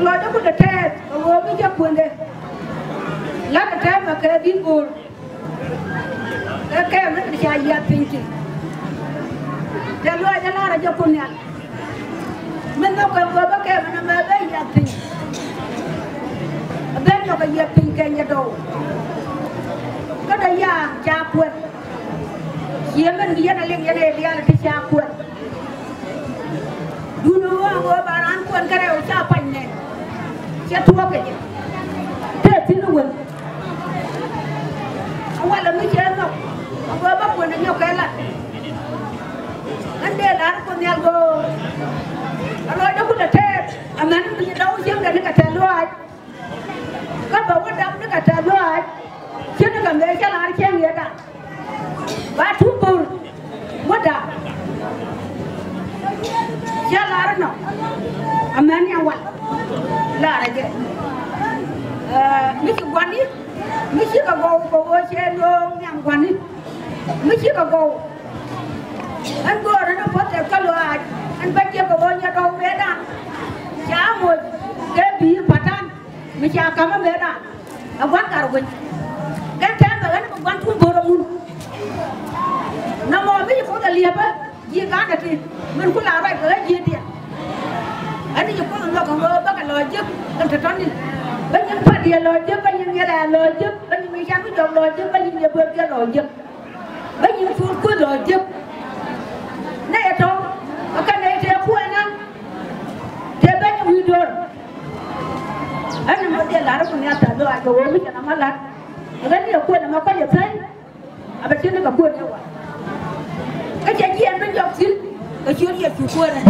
lo đó cũng được thế rồi cái giấc buồn đây lá cái thế mà cái đi buồn cái nó cái chạy giật pinch thế lo cho nó là cho con nhá mình nó còn có cái mà nó mới giật pinch bên nó cái giật pinch cái nhà đâu cái đấy ya cha quên Siapa ni dia nak lihat dia nak siapa? Dulu orang baran pun kerana siapa ni? Siapa tua ke? Dia sini pun. Awak lagi jangan. Apa pun nak nyok kelat. Anda dah pun ni algo. Kalau ada pun dah ter. Aman punya tahu siapa dah dekat luar. Kan bawa dah dekat luar. Siapa kan dia jalan hari siang dia dah. Batu pun, muda. Jalan no, aman yang wal, lah aja. Mesti guani, mesti kau cendol yang guani, mesti kau. An gua ada foto kalau an baca kau nya kau beda. Jamu, kebi patan, mesti agama beda. Awan karun, kan kan awan tu borong. Nama ni kau dah lihat apa? Dia kan nanti mereka lari ke dia. Ani je kau nak kau bagai lojek kan terton ni. Banyak pada dia lojek, banyak dia dah lojek, banyak macam tu jom lojek, banyak dia berdia lojek, banyak furku lojek. Ni itu, akan ni dia kuat dia banyak widur. Ani dia lari pun ni ada doa kau ni kan malah. Akan dia kuat nama kau je say. Abis itu kau kuat dia. Cái chuyện gì anh bên dọc xíu, cái chuyện gì chủ quân này,